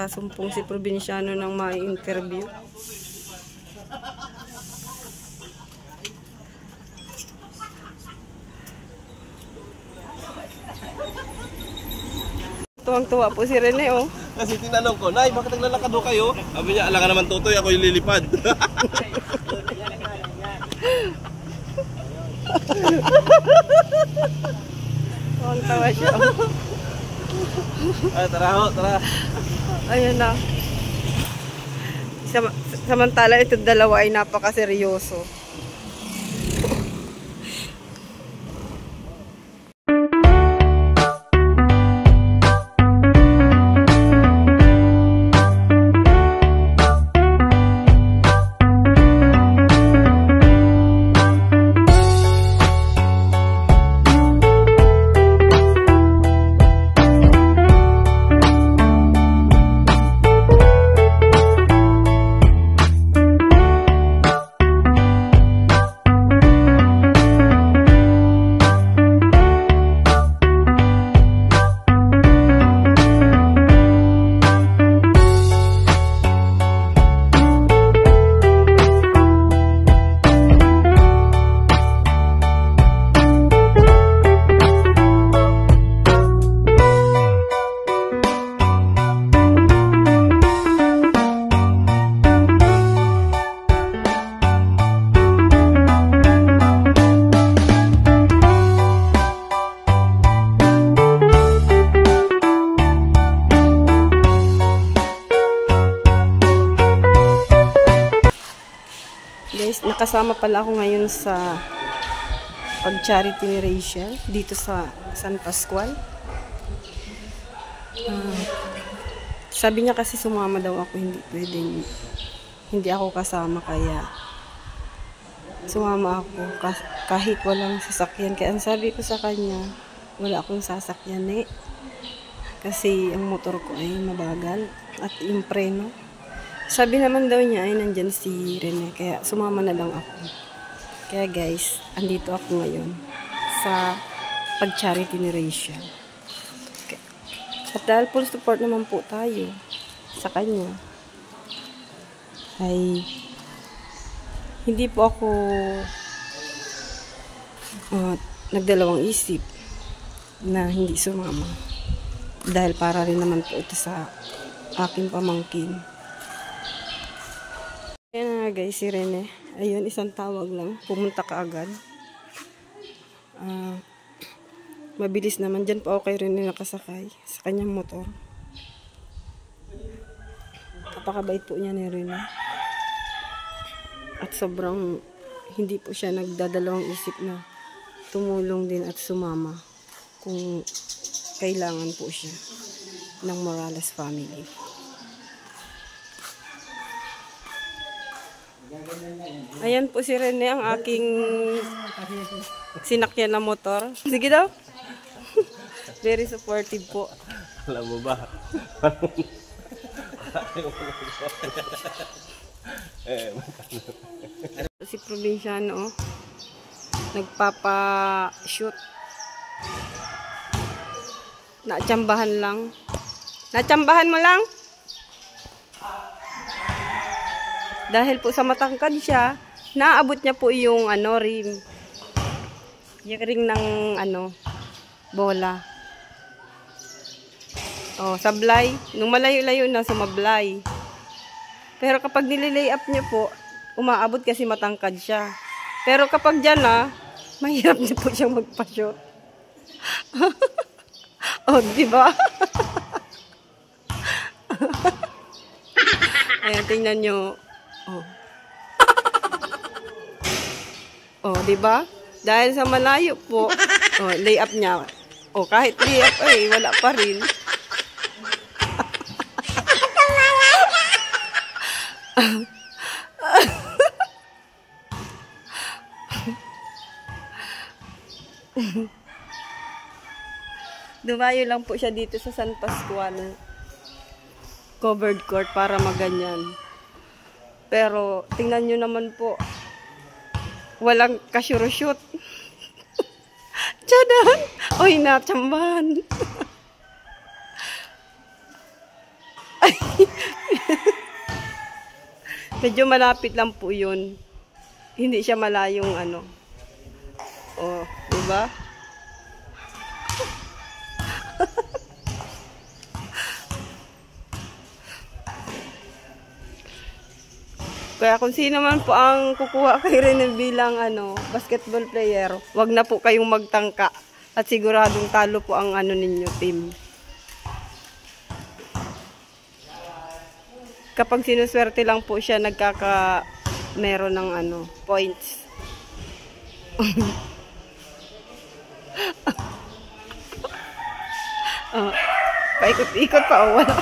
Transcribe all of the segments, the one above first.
nakasumpong si probinsyano ng ma-interview. Tuwang-tuwa po si Rene, oh. Kasi tinanong ko, Nay, bakit naglalakad ho kayo? Sabi niya, alam ka naman tutoy, ako yung lilipad. Tuwang-tawa siya, oh. Ay, tara ho, tara. Ayun na. Samantala ito dalawa ay napakaseryoso. Guys, nakasama pala ako ngayon sa pag-charity ni Rachel dito sa San Pascual. Sabi niya kasi sumama daw ako, hindi pwedeng hindi ako kasama, kaya sumama ako kahit walang sasakyan. Kaya ang sabi ko sa kanya, wala akong sasakyan kasi ang motor ko ay mabagal at yung preno. Sabi naman daw niya ay nandyan si Rene, kaya sumama na lang ako. Kaya guys, andito ako ngayon sa pag-charity ni Rachel. Okay. At dahil full support naman po tayo sa kanya, ay hindi po ako nagdalawang isip na hindi sumama. Dahil para rin naman po ito sa aking pamangkin. Ayan na guys, si Rene. Ayun, isang tawag lang. Pumunta ka agad. Mabilis naman. Diyan pa ako kay Rene nakasakay sa kanyang motor. Napakabait po niya ni Rene. At sobrang hindi po siya nagdadalawang isip na tumulong din at sumama kung kailangan po siya ng Morales family. Ayan po si Rene, ang aking sinakyan na motor. Sige daw. Very supportive po. Alam mo ba? Si probinsyano, nagpapa-shoot. Natsambahan lang. Natsambahan mo lang? Dahil po sa matangkad siya, naabot niya po yung rim. Yung ring ng bola. Oh, sablay. Nung malayo-layo na, sumablay. Pero kapag nililay up niya po, umaabot kasi matangkad siya. Pero kapag dyan mahirap niya po siyang magpa-shoot. Oh, di ba? Ayan, tingnan nyo. Oh. Oh, di ba? Dahil sa malayo po, lay up niya. Oh, kahit lay up wala pa rin. Dumayo lang po siya dito sa San Pascual covered court para maganyan. Pero tingnan nyo naman po, walang kasyuroshoot. Tiyadan! Oy, natsambahan. Medyo malapit lang po yun. Hindi siya malayong ano. Oh, diba? Kaya kung sino man po ang kukuha kay Rene bilang ano, basketball player, wag na po kayong magtangka at siguradong talo po ang ano ninyo team. Kapag sinuswerte lang po siya, meron ng ano, points. Paikot-ikot pa, oh, wala.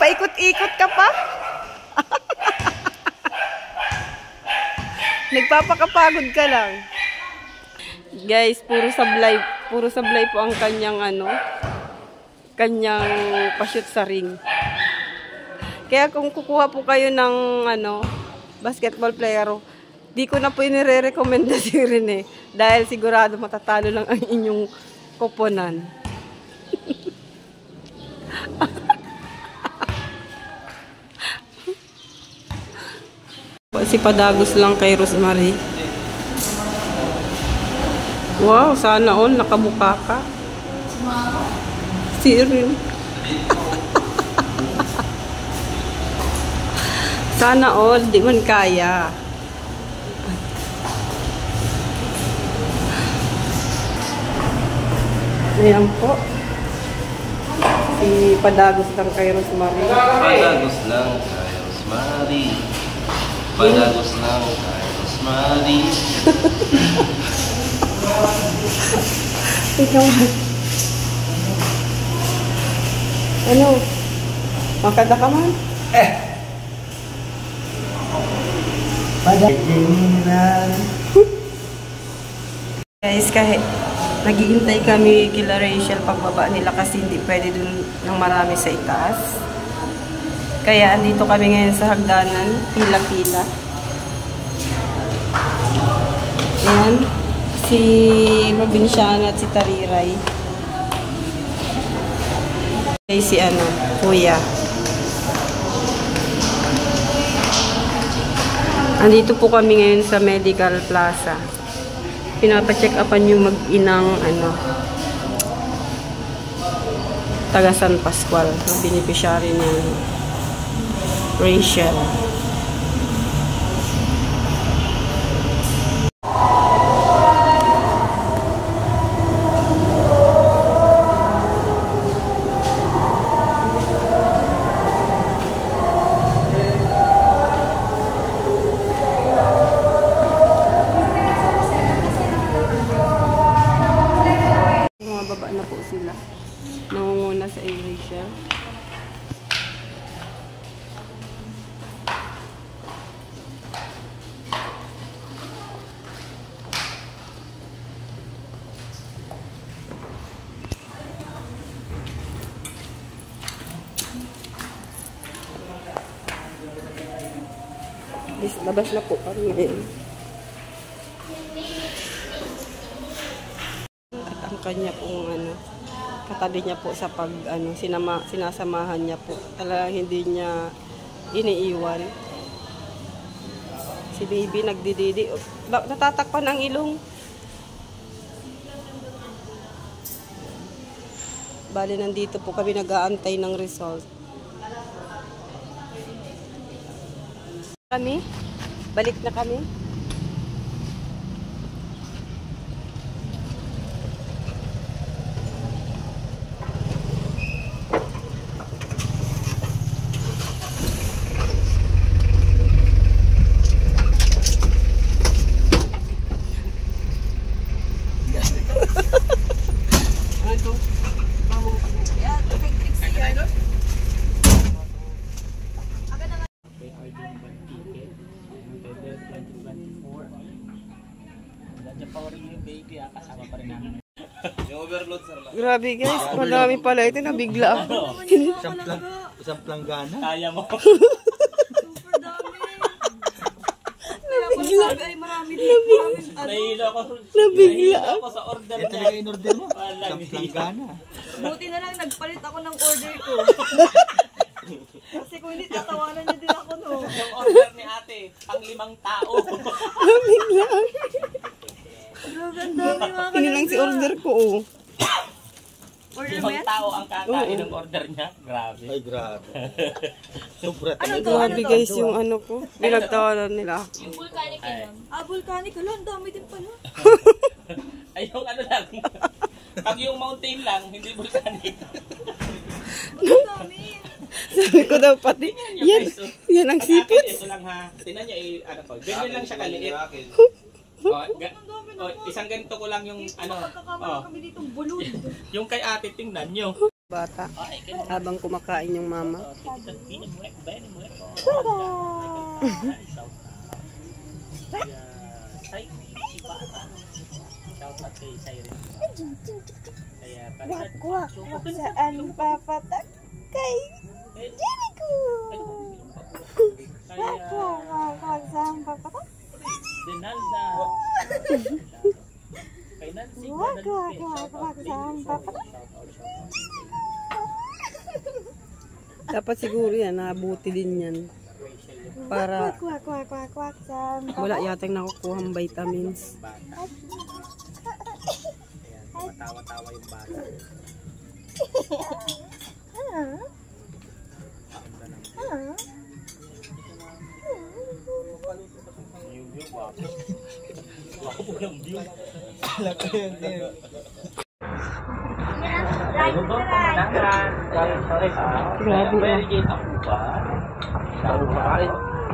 Paikot-ikot ka pa? Nagpapakapagod ka lang. Guys, puro sablay po ang kanyang ano, kanyang pa-shoot sa ring. Kaya kung kukuha po kayo ng ano, basketball player, di ko na po inire-recommend na si Rene dahil sigurado matatalo lang ang inyong koponan. Si Padagos lang kay Rosemary. Wow, sana all nakabuka ka. Si Rin. Sana all, di man kaya. Ayan po. Si Padagos lang kay Rosemary. Padagos lang kay Rosemary. Padagos lang kay Rosemary. Ikaw. Ano? Makada ka man? Guys, kahit naghihintay kami kila Rachel pagbaba nila kasi hindi pwede dun ng marami sa itaas. Kaya andito kami ngayon sa hagdanan, pila-pila. Ayan, si Robinsiana at si Tariray. Okay, si ano, Kuya. Andito po kami ngayon sa Medical Plaza. Pinapacheck upan yung mag-inang ano, taga San Pascual, na beneficiary ni Rachel. Baba na po sila. Nangunguna sa Rachel. Labas na po kami ngayon. At ang kanya pong ano, katabi niya po sa pag ano, sinasamahan niya po. Talagang hindi niya iniiwan. Si baby nagdididi. Natatakpan ang ilong. Bali, nandito po kami nag-aantay ng result. Balik na kami. Grabe guys, marami pala ito, nabigla ako. Isang planggana. Kaya mo. Nabigla. Nahilo ako. Nabigla Ako sa order Ito talaga in order mo. Walang Isang planggana. Buti na lang nagpalit ako ng order ko. Kasi kung hindi, tatawanan niya din ako, no? Yung order ni ate, pang 5 tao. Biglang. Grabe, ang dami mga Ini lang si order ko, oh. 5 tao ang kakain ng order niya. Grabe. Ay, grabe. Sobra Ano talaga. to? Grabe guys yung ano ko. Pinagtawanan nila ako. Yung volcanic yun. Volcanic. Hala, ang dami din pala. Ay, yung ano lang. Pag yung mountain lang, hindi volcanic. Ang dami. Sabi ko daw pati, yan ang sipit. Ito lang ha. Tingnan niya, ano po. Ganyan lang siya kaliit. Isang ganito ko lang yung ano. Pagkakamala kami ditong bulod. Yung kay ate, tingnan nyo. Bata, habang kumakain yung mama. Wak, saan papatak kay Jericho? Wak, saan papatak? Denalda. Kay Nancy. Wak, saan papatak? Dapat siguro yan, nabuti din yan. Para Wak, saan wala yatang nakukuhang vitamins. Matawa-tawa yung bata.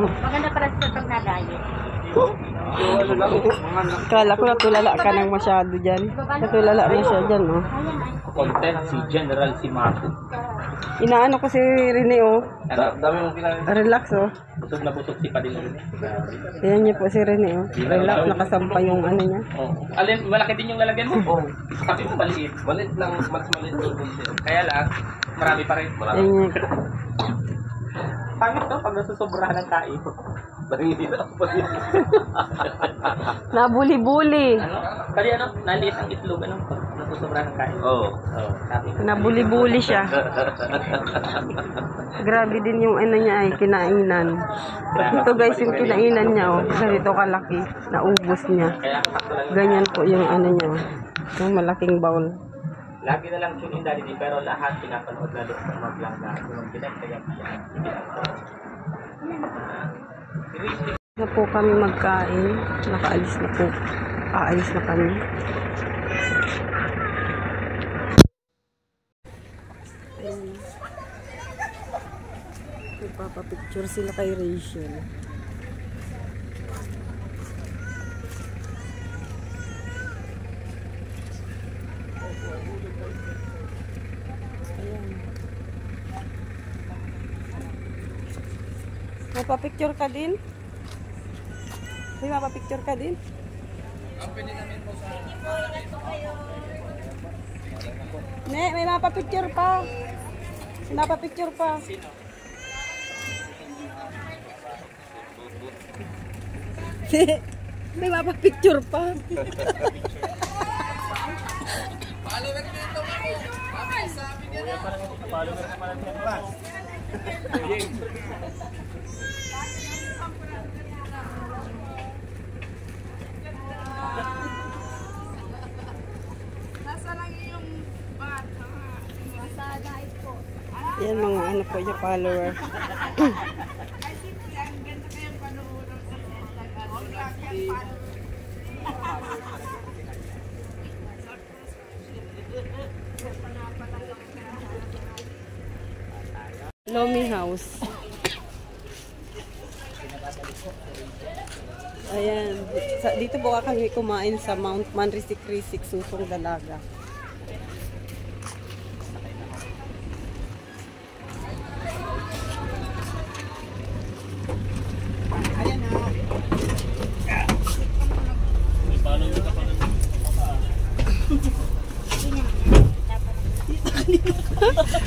Maganda para sa pag-diet. Kala ko natulala ka ng masyado dyan. Natulala na siya dyan, oh. Content si General Simato. Inaano ko si Rene, oh. Dami mong kinain. Relax, oh. Busog na busog si Padilla. Ayan niya po si Rene, oh. Relax, nakasampa yung ano niya. Oh. Alin, malaki din yung lalagyan mo? Oo. Sabi mo maliit. Maliit lang, mas maliit yung konti. Kaya lang, marami pa rin. Ayan niya. Pangit to, pag nasusobrahan ng kain. Nabuli-buli. Ano? Kali ano, naliit ang itlog, ano? Pag nasusobrahan ng kain. Oo. Oo, sabi ko. Nabuli-buli siya. Grabe din yung ano niya ay kinainan. Ito guys, yung kinainan niya, oh. Ganito kalaki. Naubos niya. Kaya sakto lang. Ganyan po yung ano niya, oh. Yung malaking bowl. Lagi na lang tune in Daddy D, pero lahat pinapanood na doon sa mga vlog na sumunod kaya Na po kami magkain. Nakaalis na po. Aalis na kami. Ayan. Nagpapapicture sila kay Rachel. Ayan. Mapapicture ka din? May mapapicture ka din? Ne, may mapapicture pa. May mapapicture pa. May mapapicture pa. Yan mga ano po yung follower. Lomi House. Ayan. Dito po kami kumain sa Mount Manrisik-Risik, Susong Dalaga.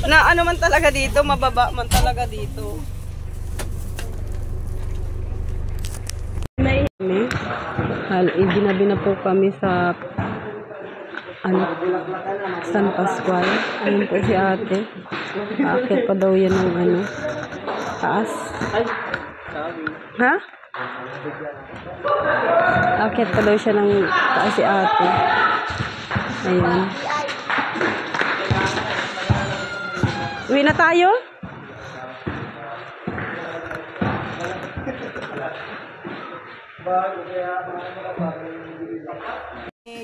Na ano man talaga dito, mababa man talaga dito. Ginabi na po kami sa ano, San Pascual. Ayun po si ate. Aakit pa daw yan ng ano, Taas. Ay, sabi. Ha? Akit pa daw siya ng taas si ate. Ayan. Uwi na tayo?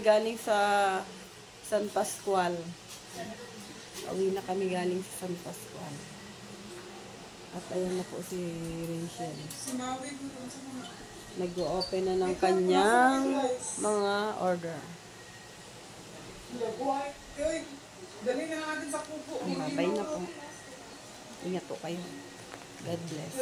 Galing sa San Pascual. Uwi na kami galing sa San Pascual. At ayan na po si Rachel. Nag-o-open na ng kanyang mga order. Mabay na po. Ingat po kayo. God bless.